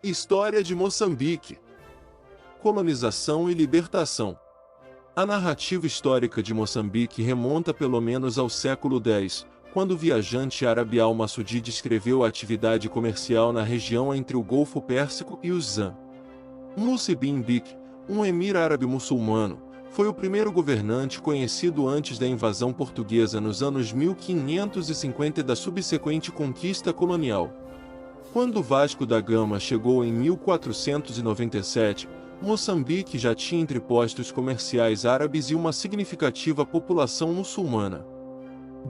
História de Moçambique. Colonização e libertação. A narrativa histórica de Moçambique remonta pelo menos ao século X, quando o viajante árabe Al-Masudi descreveu a atividade comercial na região entre o Golfo Pérsico e o Zan. Musa bin Bik, um emir árabe muçulmano, foi o primeiro governante conhecido antes da invasão portuguesa nos anos 1550 e da subsequente conquista colonial. Quando Vasco da Gama chegou em 1497, Moçambique já tinha entrepostos comerciais árabes e uma significativa população muçulmana.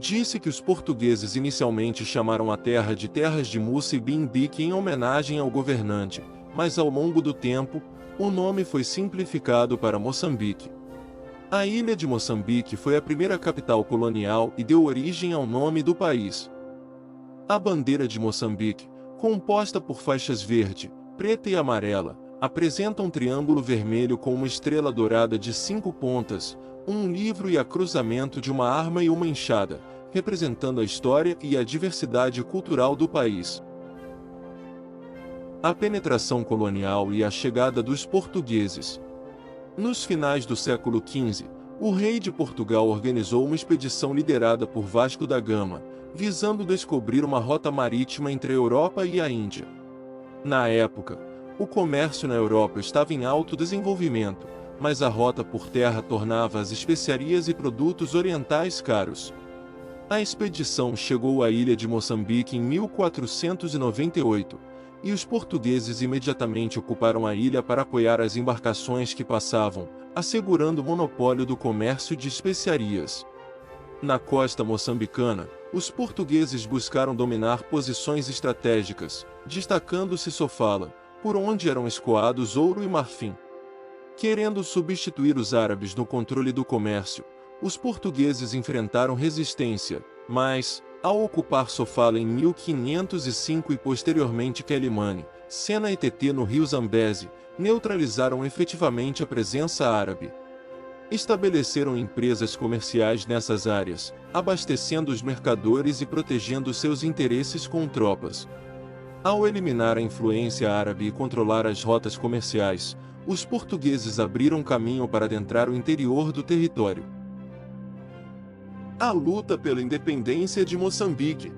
Disse que os portugueses inicialmente chamaram a terra de Terras de Musa bin Bik em homenagem ao governante, mas ao longo do tempo, o nome foi simplificado para Moçambique. A ilha de Moçambique foi a primeira capital colonial e deu origem ao nome do país. A bandeira de Moçambique, composta por faixas verde, preta e amarela, apresenta um triângulo vermelho com uma estrela dourada de 5 pontas, um livro e a cruzamento de uma arma e uma enxada, representando a história e a diversidade cultural do país. A penetração colonial e a chegada dos portugueses. Nos finais do século XV, o rei de Portugal organizou uma expedição liderada por Vasco da Gama, visando descobrir uma rota marítima entre a Europa e a Índia. Na época, o comércio na Europa estava em alto desenvolvimento, mas a rota por terra tornava as especiarias e produtos orientais caros. A expedição chegou à ilha de Moçambique em 1498, e os portugueses imediatamente ocuparam a ilha para apoiar as embarcações que passavam, assegurando o monopólio do comércio de especiarias. Na costa moçambicana, os portugueses buscaram dominar posições estratégicas, destacando-se Sofala, por onde eram escoados ouro e marfim. Querendo substituir os árabes no controle do comércio, os portugueses enfrentaram resistência, mas, ao ocupar Sofala em 1505 e posteriormente Quelimane, Sena e Tetê no rio Zambeze, neutralizaram efetivamente a presença árabe. Estabeleceram empresas comerciais nessas áreas, abastecendo os mercadores e protegendo seus interesses com tropas. Ao eliminar a influência árabe e controlar as rotas comerciais, os portugueses abriram caminho para adentrar o interior do território. A luta pela independência de Moçambique.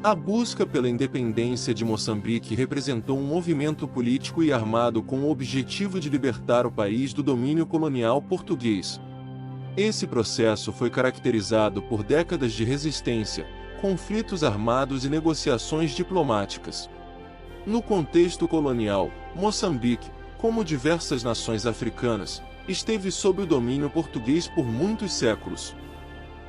A busca pela independência de Moçambique representou um movimento político e armado com o objetivo de libertar o país do domínio colonial português. Esse processo foi caracterizado por décadas de resistência, conflitos armados e negociações diplomáticas. No contexto colonial, Moçambique, como diversas nações africanas, esteve sob o domínio português por muitos séculos.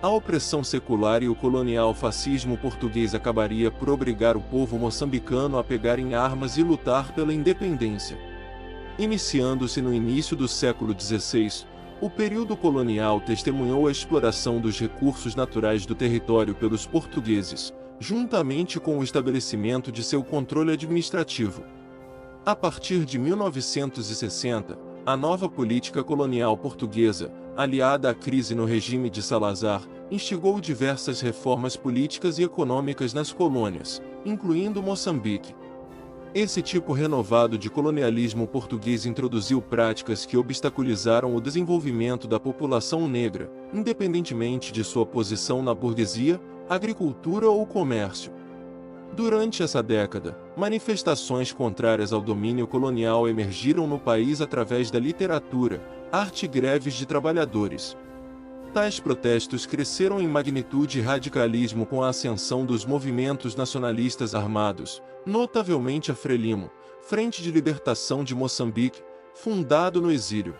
A opressão secular e o colonial fascismo português acabaria por obrigar o povo moçambicano a pegar em armas e lutar pela independência. Iniciando-se no início do século XVI, o período colonial testemunhou a exploração dos recursos naturais do território pelos portugueses, juntamente com o estabelecimento de seu controle administrativo. A partir de 1960, a nova política colonial portuguesa, aliada à crise no regime de Salazar, instigou diversas reformas políticas e econômicas nas colônias, incluindo Moçambique. Esse tipo renovado de colonialismo português introduziu práticas que obstaculizaram o desenvolvimento da população negra, independentemente de sua posição na burguesia, agricultura ou comércio. Durante essa década, manifestações contrárias ao domínio colonial emergiram no país através da literatura, arte e greves de trabalhadores. Tais protestos cresceram em magnitude e radicalismo com a ascensão dos movimentos nacionalistas armados, notavelmente a Frelimo, Frente de Libertação de Moçambique, fundado no exílio.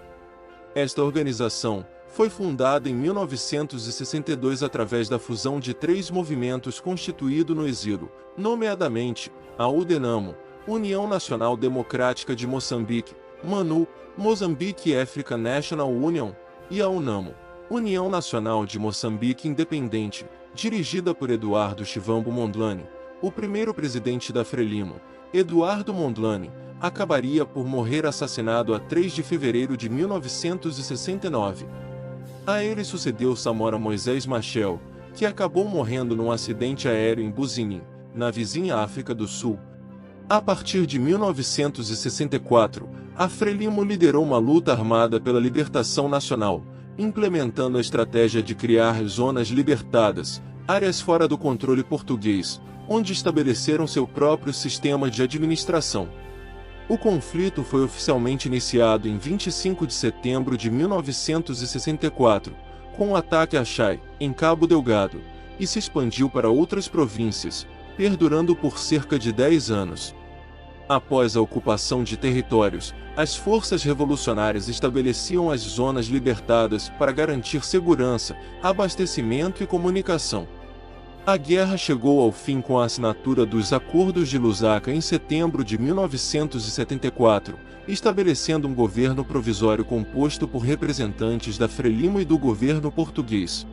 Esta organização foi fundada em 1962 através da fusão de 3 movimentos constituídos no exílio, nomeadamente, a UDENAMO, União Nacional Democrática de Moçambique, MANU, Mozambique African National Union, e a UNAMO, União Nacional de Moçambique Independente, dirigida por Eduardo Chivambo Mondlane. O primeiro presidente da Frelimo, Eduardo Mondlane, acabaria por morrer assassinado a 3 de fevereiro de 1969. A ele sucedeu Samora Moisés Machel, que acabou morrendo num acidente aéreo em Buzinim, na vizinha África do Sul. A partir de 1964, a Frelimo liderou uma luta armada pela libertação nacional, implementando a estratégia de criar zonas libertadas, áreas fora do controle português, onde estabeleceram seu próprio sistema de administração. O conflito foi oficialmente iniciado em 25 de setembro de 1964, com o ataque a Chay, em Cabo Delgado, e se expandiu para outras províncias, perdurando por cerca de 10 anos. Após a ocupação de territórios, as forças revolucionárias estabeleciam as zonas libertadas para garantir segurança, abastecimento e comunicação. A guerra chegou ao fim com a assinatura dos Acordos de Lusaka em setembro de 1974, estabelecendo um governo provisório composto por representantes da Frelimo e do governo português.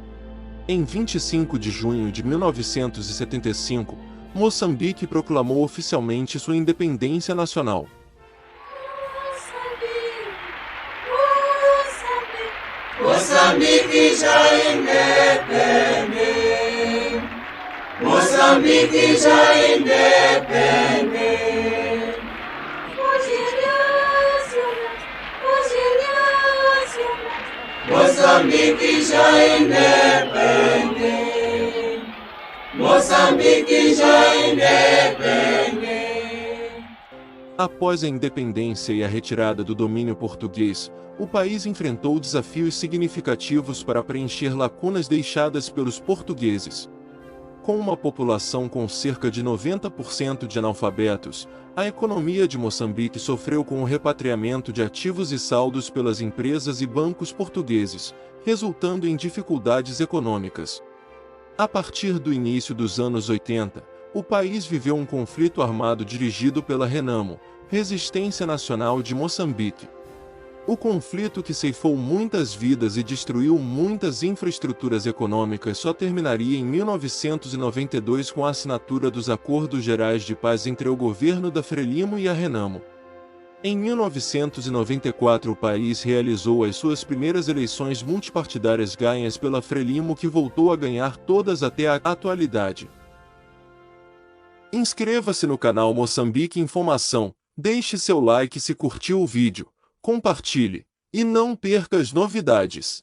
Em 25 de junho de 1975, Moçambique proclamou oficialmente sua independência nacional. Moçambique já independente. Moçambique já independente. Moçambique já independente. Moçambique já independente. Após a independência e a retirada do domínio português, o país enfrentou desafios significativos para preencher lacunas deixadas pelos portugueses. Com uma população com cerca de 90% de analfabetos, a economia de Moçambique sofreu com o repatriamento de ativos e saldos pelas empresas e bancos portugueses, resultando em dificuldades econômicas. A partir do início dos anos 80, o país viveu um conflito armado dirigido pela RENAMO, Resistência Nacional de Moçambique. O conflito que ceifou muitas vidas e destruiu muitas infraestruturas econômicas só terminaria em 1992 com a assinatura dos Acordos Gerais de Paz entre o governo da Frelimo e a RENAMO. Em 1994 o país realizou as suas primeiras eleições multipartidárias ganhas pela Frelimo, que voltou a ganhar todas até a atualidade. Inscreva-se no canal Moçambique Informação, deixe seu like se curtiu o vídeo, compartilhe, e não perca as novidades.